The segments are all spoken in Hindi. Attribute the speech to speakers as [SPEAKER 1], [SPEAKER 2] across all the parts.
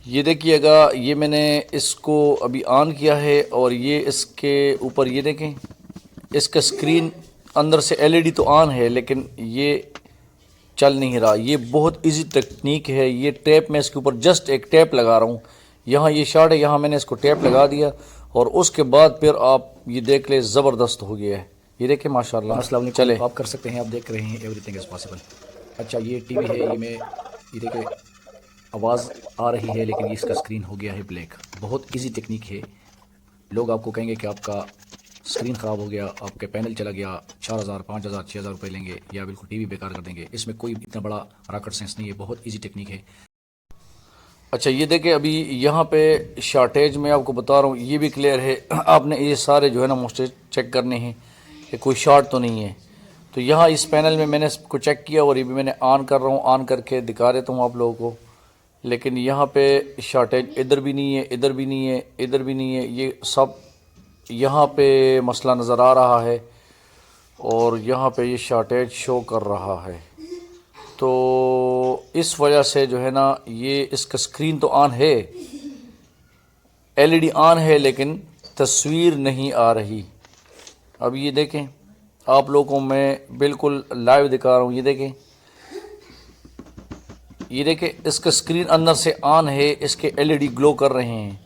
[SPEAKER 1] ये देखिएगा, ये मैंने इसको अभी ऑन किया है और ये इसके ऊपर ये देखें, इसका स्क्रीन अंदर से एलईडी तो ऑन है लेकिन ये चल नहीं रहा। ये बहुत इजी टेक्निक है। ये टैप मैं इसके ऊपर जस्ट एक टैप लगा रहा हूँ। यहाँ ये शॉट है, यहाँ मैंने इसको टैप लगा दिया और उसके बाद फिर आप ये देख ले, ज़बरदस्त हो गया है। ये देखें माशाल्लाह।
[SPEAKER 2] अस्सलाम वालेकुम।
[SPEAKER 1] चले
[SPEAKER 2] आप कर सकते हैं, आप देख रहे हैं एवरीथिंग इज़ पॉसिबल। अच्छा, ये टीवी है, ये देखिए आवाज़ आ रही है लेकिन ये इसका स्क्रीन हो गया है ब्लैक। बहुत इजी टेक्निक है। लोग आपको कहेंगे कि आपका स्क्रीन ख़राब हो गया, आपके पैनल चला गया, 4000 5000 6000 रुपये लेंगे या बिल्कुल टीवी बेकार कर देंगे। इसमें कोई इतना बड़ा रॉकेट साइंस नहीं है, बहुत ईजी टेक्निक है।
[SPEAKER 1] अच्छा, ये देखें, अभी यहाँ पे शॉर्टेज में आपको बता रहा हूँ, ये भी क्लियर है। आपने ये सारे जो है ना मोस्टेज चेक करने हैं कि कोई शॉर्ट तो नहीं है। तो यहाँ इस पैनल में मैंने इसको चेक किया और ये भी मैंने ऑन कर रहा हूँ, ऑन करके दिखा देता हूँ आप लोगों को। लेकिन यहाँ पे शॉर्टेज इधर भी नहीं है, इधर भी नहीं है, इधर भी नहीं है। ये सब यहाँ पे मसला नज़र आ रहा है और यहाँ पे ये शॉर्टेज शो कर रहा है। तो इस वजह से जो है ना, ये इसका स्क्रीन तो ऑन है, एलईडी ऑन है, लेकिन तस्वीर नहीं आ रही। अब ये देखें, आप लोगों को मैं बिल्कुल लाइव दिखा रहा हूँ। ये देखें, ये देखें, इसका स्क्रीन अंदर से ऑन है, इसके एलईडी ग्लो कर रहे हैं,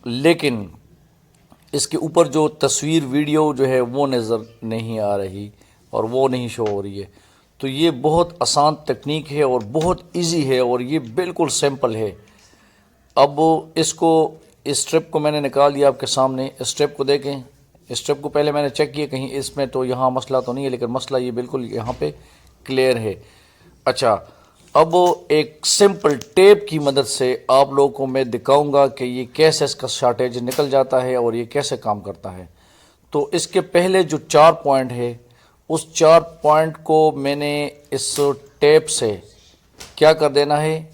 [SPEAKER 1] लेकिन इसके ऊपर जो तस्वीर वीडियो जो है वो नज़र नहीं आ रही और वो नहीं शो हो रही है। तो ये बहुत आसान तकनीक है और बहुत इजी है और ये बिल्कुल सिंपल है। अब इसको, इस स्ट्रिप को मैंने निकाल दिया आपके सामने। इस स्ट्रिप को देखें, इस स्ट्रिप को पहले मैंने चेक किया कहीं इसमें तो यहाँ मसला तो नहीं है, लेकिन मसला ये बिल्कुल यहाँ पे क्लियर है। अच्छा, अब एक सिंपल टेप की मदद से आप लोगों को मैं दिखाऊंगा कि ये कैसे इसका शॉर्टेज निकल जाता है और ये कैसे काम करता है। तो इसके पहले जो 4 पॉइंट है, उस 4 पॉइंट को मैंने इस टेप से क्या कर देना है,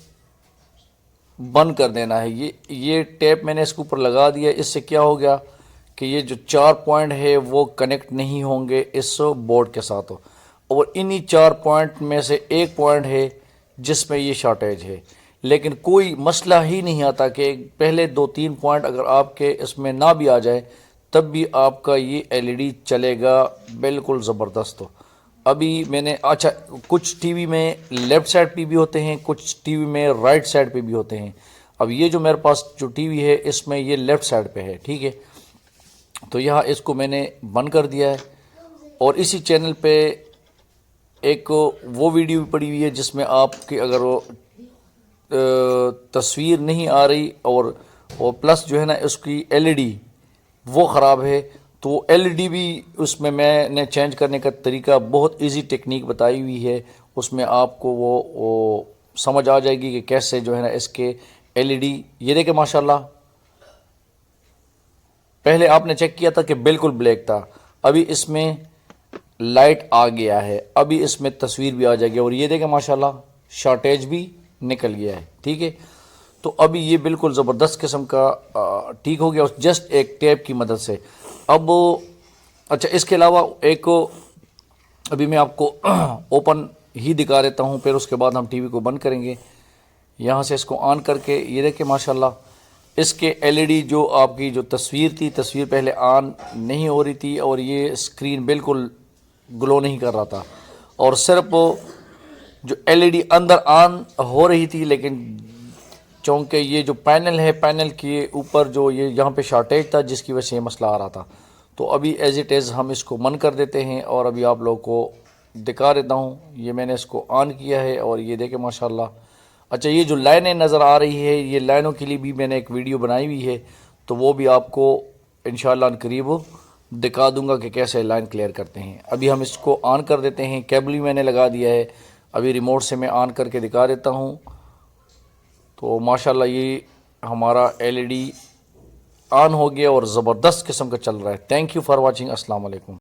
[SPEAKER 1] बंद कर देना है। ये टेप मैंने इसके ऊपर लगा दिया। इससे क्या हो गया कि ये जो 4 पॉइंट है वो कनेक्ट नहीं होंगे इस बोर्ड के साथ, और इन्हीं 4 पॉइंट में से एक पॉइंट है जिसमें ये शॉर्टेज है। लेकिन कोई मसला ही नहीं आता कि पहले 2-3 पॉइंट अगर आपके इसमें ना भी आ जाए तब भी आपका ये एलईडी चलेगा बिल्कुल ज़बरदस्त। अभी मैंने, अच्छा, कुछ टीवी में लेफ़्ट साइड पे भी होते हैं, कुछ टीवी में राइट साइड पे भी होते हैं। अब ये जो मेरे पास जो टीवी है इसमें ये लेफ़्ट साइड पे है, ठीक है। तो यहाँ इसको मैंने बंद कर दिया है और इसी चैनल पे एक वो वीडियो भी पड़ी हुई है जिसमें आपकी अगर वो तस्वीर नहीं आ रही और प्लस जो है ना उसकी एलईडी वो ख़राब है, तो एलईडी भी उसमें मैंने चेंज करने का तरीका, बहुत इजी टेक्निक बताई हुई है। उसमें आपको वो समझ आ जाएगी कि कैसे जो है ना इसके एलईडी, ये देखें माशाल्लाह, पहले आपने चेक किया था कि बिल्कुल ब्लैक था, अभी इसमें लाइट आ गया है, अभी इसमें तस्वीर भी आ जाएगी और ये देखें माशाल्लाह शॉर्टेज भी निकल गया है, ठीक है। तो अभी ये बिल्कुल ज़बरदस्त किस्म का ठीक हो गया जस्ट एक टेप की मदद से। अब अच्छा, इसके अलावा एक अभी मैं आपको ओपन ही दिखा देता हूँ, फिर उसके बाद हम टीवी को बंद करेंगे। यहाँ से इसको ऑन करके ये देखें माशाल्लाह इसके एलईडी जो आपकी जो तस्वीर थी, तस्वीर पहले ऑन नहीं हो रही थी और ये स्क्रीन बिल्कुल ग्लो नहीं कर रहा था और सिर्फ जो एलईडी अंदर ऑन हो रही थी, लेकिन चूँकि ये जो पैनल है, पैनल के ऊपर जो ये यहाँ पे शॉर्टेज था जिसकी वजह से ये मसला आ रहा था। तो अभी एज इट इज़ हम इसको बंद कर देते हैं और अभी आप लोगों को दिखा देता हूँ। ये मैंने इसको ऑन किया है और ये देखें माशाल्लाह। अच्छा, ये जो लाइनें नज़र आ रही है, ये लाइनों के लिए भी मैंने एक वीडियो बनाई हुई है, तो वो भी आपको इंशाअल्लाह करीब दिखा दूंगा कि कैसे लाइन क्लियर करते हैं। अभी हम इसको ऑन कर देते हैं, केबल भी मैंने लगा दिया है, अभी रिमोट से मैं ऑन करके दिखा देता हूँ। तो माशाल्लाह ये हमारा एलईडी ऑन हो गया और ज़बरदस्त किस्म का चल रहा है। Thank you for watching. अस्सलाम वालेकुम।